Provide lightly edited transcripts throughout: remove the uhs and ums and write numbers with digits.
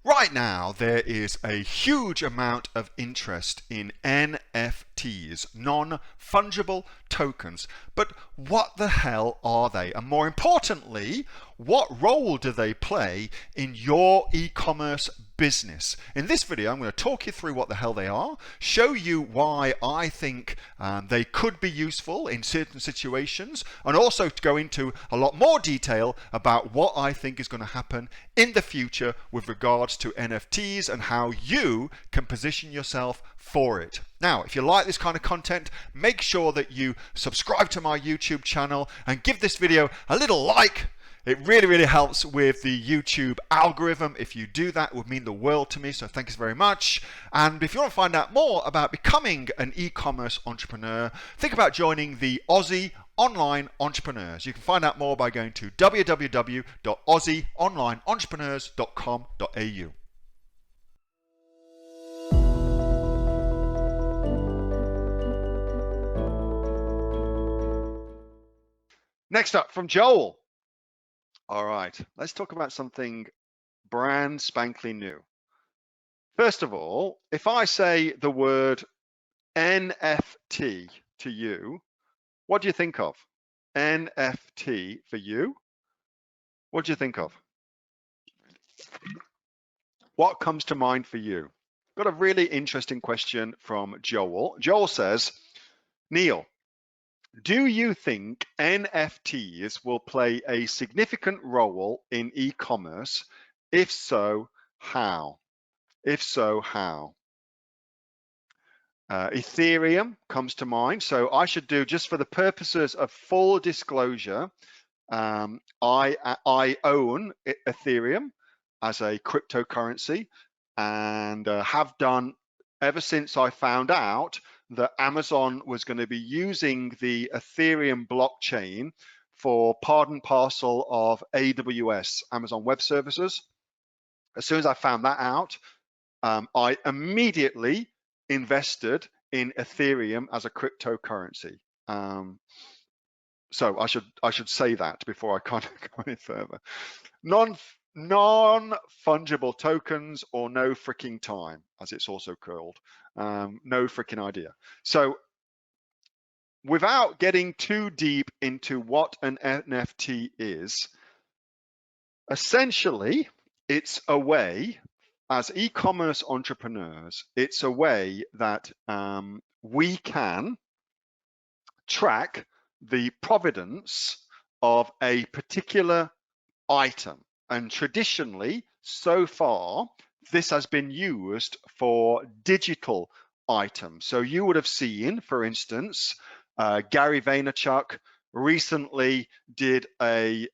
Right now, there is a huge amount of interest in NFTs, non-fungible tokens. But what the hell are they? And more importantly, what role do they play in your e-commerce business? In this video, I'm going to talk you through what the hell they are, show you why I think they could be useful in certain situations, and also to go into a lot more detail about what I think is going to happen in the future with regards to NFTs and how you can position yourself for it. Now, if you like this kind of content, make sure that you subscribe to my YouTube channel and give this video a little like. It really helps with the YouTube algorithm. If you do that, it would mean the world to me, so thank you very much. And if you want to find out more about becoming an e-commerce entrepreneur, think about joining the Aussie Online Entrepreneurs. You can find out more by going to www.aussieonlineentrepreneurs.com.au. Next up from Joel. All right, let's talk about something brand spankly new. First of all, if I say the word NFT to you, what do you think of? NFT for you? What do you think of? What comes to mind for you? Got a really interesting question from Joel. Joel says, Neil, do you think NFTs will play a significant role in e-commerce? If so, how? If so, how? Ethereum comes to mind. So I should do, just for the purposes of full disclosure, I own Ethereum as a cryptocurrency and have done ever since I found out that Amazon was going to be using the Ethereum blockchain for part and parcel of AWS, Amazon Web Services. As soon as I found that out, I immediately invested in Ethereum as a cryptocurrency. So I should say that before I kind of go any further. Non-fungible tokens, or no freaking time, as it's also called. No freaking idea. So without getting too deep into what an NFT is, essentially it's a way, as e-commerce entrepreneurs, it's a way that we can track the provenance of a particular item. And traditionally, so far, this has been used for digital items. So you would have seen, for instance, Gary Vaynerchuk recently did a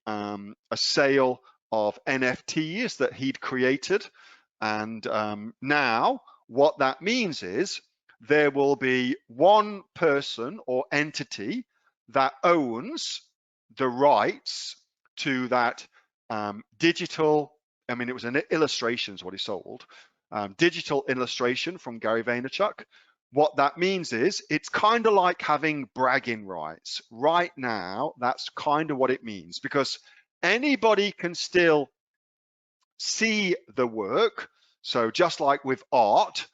sale of NFTs that he'd created. And now what that means is there will be one person or entity that owns the rights to that digital, I mean, it was an illustration is what he sold, digital illustration from Gary Vaynerchuk. What that means is it's kind of like having bragging rights. Right now, that's kind of what it means, because anybody can still see the work. So just like with art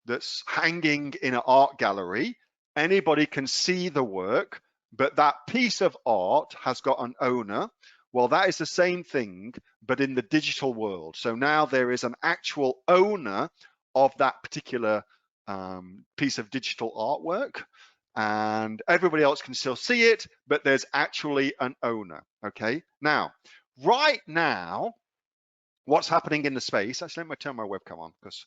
that's hanging in an art gallery, anybody can see the work, but that piece of art has got an owner. Well, that is the same thing, but in the digital world. So now there is an actual owner of that particular piece of digital artwork, and everybody else can still see it, but there's actually an owner, okay? Now, right now, what's happening in the space, actually, let me turn my webcam on, because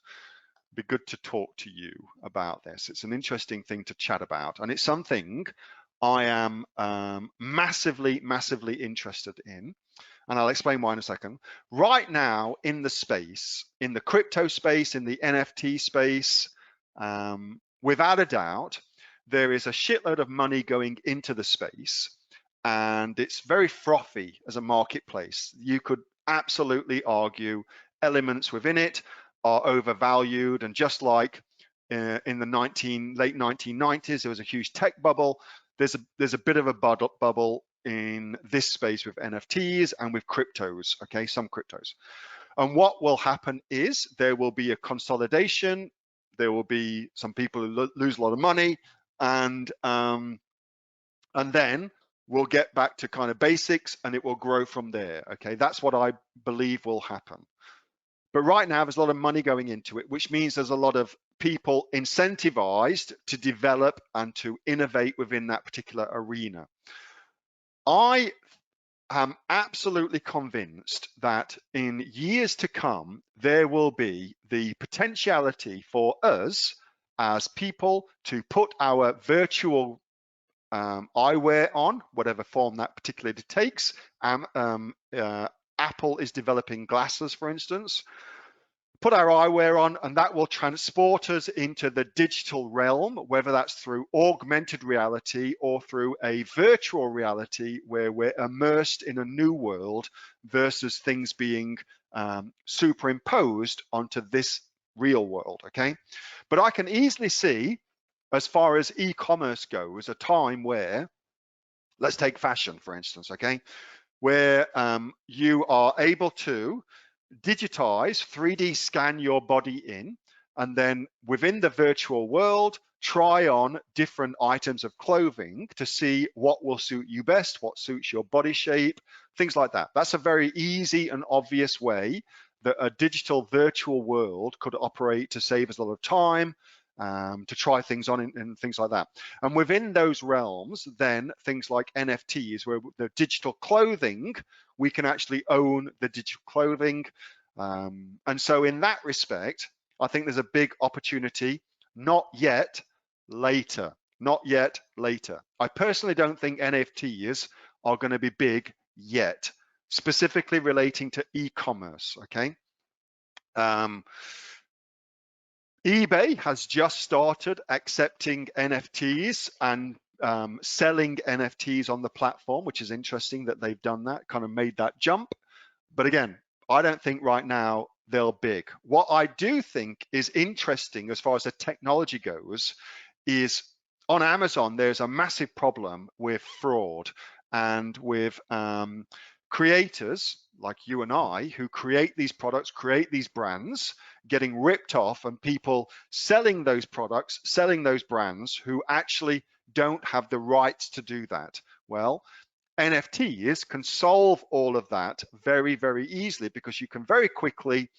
it'd be good to talk to you about this. It's an interesting thing to chat about, and it's something I am massively interested in, and I'll explain why in a second. Right now in the space, in the crypto space, in the NFT space, without a doubt, there is a shitload of money going into the space, and it's very frothy as a marketplace. You could absolutely argue elements within it are overvalued, and just like in the late 1990s, there was a huge tech bubble. There's a bit of a bubble in this space with NFTs and with cryptos, okay, some cryptos. And what will happen is there will be a consolidation. There will be some people who lose a lot of money, and then we'll get back to kind of basics, and it will grow from there. Okay, that's what I believe will happen. But right now, there's a lot of money going into it, which means there's a lot of people incentivized to develop and to innovate within that particular arena. I am absolutely convinced that in years to come, there will be the potentiality for us as people to put our virtual eyewear on, whatever form that particularly takes. Apple is developing glasses, for instance. Put our eyewear on, and that will transport us into the digital realm, whether that's through augmented reality or through a virtual reality where we're immersed in a new world versus things being superimposed onto this real world, okay? But I can easily see, as far as e-commerce goes, a time where, let's take fashion, for instance, okay? Where you are able to digitize, 3D scan your body in, and then within the virtual world, try on different items of clothing to see what will suit you best, what suits your body shape, things like that. That's a very easy and obvious way that a digital virtual world could operate to save us a lot of time, to try things on and things like that. And within those realms, then things like NFTs, where the digital clothing, we can actually own the digital clothing. And so in that respect, I think there's a big opportunity, not yet, later, not yet, later. I personally don't think NFTs are going to be big yet, specifically relating to e-commerce, okay? eBay has just started accepting NFTs and selling NFTs on the platform, which is interesting that they've done that, kind of made that jump. But again, I don't think right now they're big. What I do think is interesting as far as the technology goes is on Amazon, there's a massive problem with fraud and with creators like you and I who create these products, create these brands, getting ripped off, and people selling those products, selling those brands who actually don't have the rights to do that. Well, NFTs can solve all of that very, very easily because you can very quickly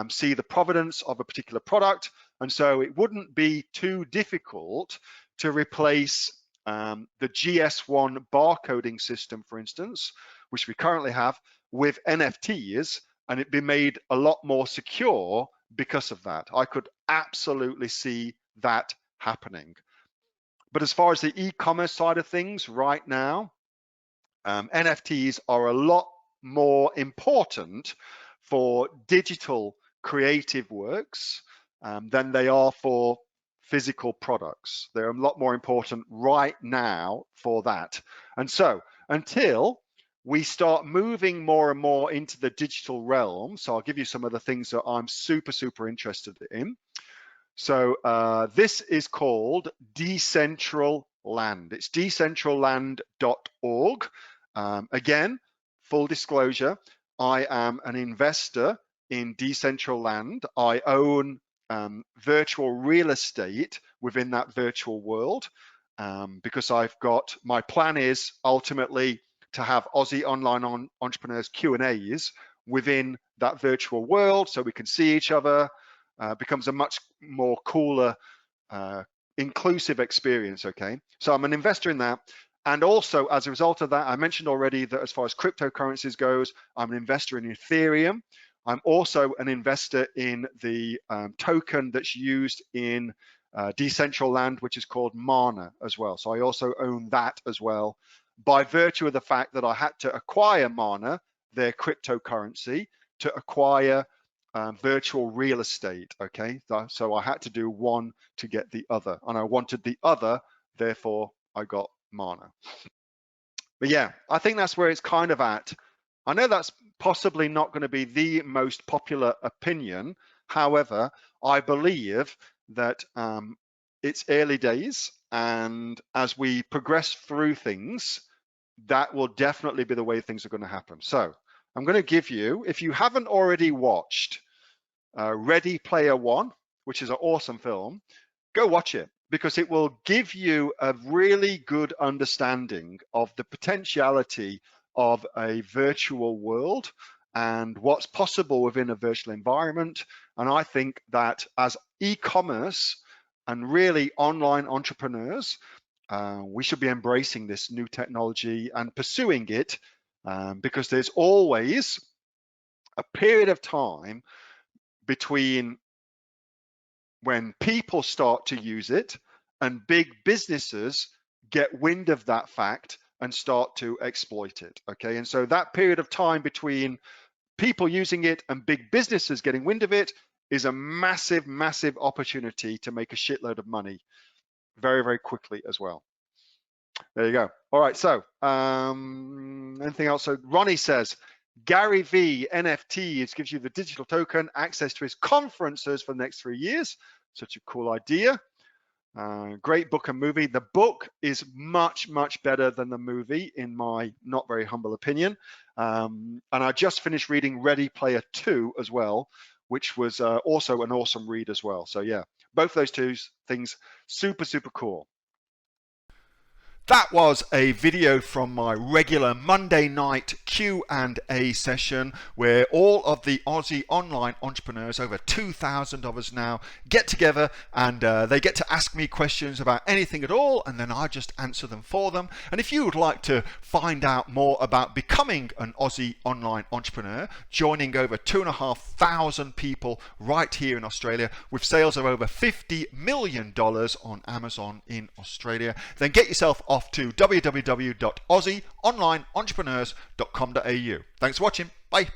see the provenance of a particular product. And so it wouldn't be too difficult to replace the GS1 barcoding system, for instance, which we currently have, with NFTs, and it'd be made a lot more secure because of that. I could absolutely see that happening. But as far as the e-commerce side of things right now, NFTs are a lot more important for digital creative works than they are for physical products. They're a lot more important right now for that. And so until we start moving more and more into the digital realm, so I'll give you some of the things that I'm super, super interested in. So this is called Decentraland. It's decentraland.org. Again, full disclosure, I am an investor in Decentraland. I own virtual real estate within that virtual world because my plan is ultimately to have Aussie online entrepreneurs Q&As within that virtual world so we can see each other. Becomes a much more cooler, inclusive experience, okay? So I'm an investor in that. And also, as a result of that, I mentioned already that as far as cryptocurrencies goes, I'm an investor in Ethereum. I'm also an investor in the token that's used in Decentraland, which is called Mana as well. So I also own that as well, by virtue of the fact that I had to acquire Mana, their cryptocurrency, to acquire virtual real estate, okay? So I had to do one to get the other, and I wanted the other, therefore I got Mana. But yeah, I think that's where it's kind of at. I know that's possibly not going to be the most popular opinion. However, I believe that it's early days, and as we progress through things, that will definitely be the way things are going to happen. So I'm going to give you, if you haven't already watched Ready Player One, which is an awesome film, go watch it, because it will give you a really good understanding of the potentiality of a virtual world and what's possible within a virtual environment. And I think that as e-commerce and really online entrepreneurs, we should be embracing this new technology and pursuing it, because there's always a period of time between when people start to use it and big businesses get wind of that fact and start to exploit it. Okay, and so that period of time between people using it and big businesses getting wind of it is a massive, massive opportunity to make a shitload of money very, very quickly as well. There you go. All right, so anything else? So Ronnie says, Gary V, NFTs gives you the digital token, access to his conferences for the next 3 years. Such a cool idea. Great book and movie. The book is much, much better than the movie, in my not very humble opinion. And I just finished reading Ready Player 2 as well, which was also an awesome read as well. So yeah, both those two things, super, super cool. That was a video from my regular Monday night Q&A session, where all of the Aussie online entrepreneurs, over 2,000 of us now, get together and they get to ask me questions about anything at all, and then I just answer them for them. And if you would like to find out more about becoming an Aussie online entrepreneur, joining over 2,500 people right here in Australia with sales of over $50 million on Amazon in Australia, then get yourself off to www.aussieonlineentrepreneurs.com.au. Thanks for watching. Bye.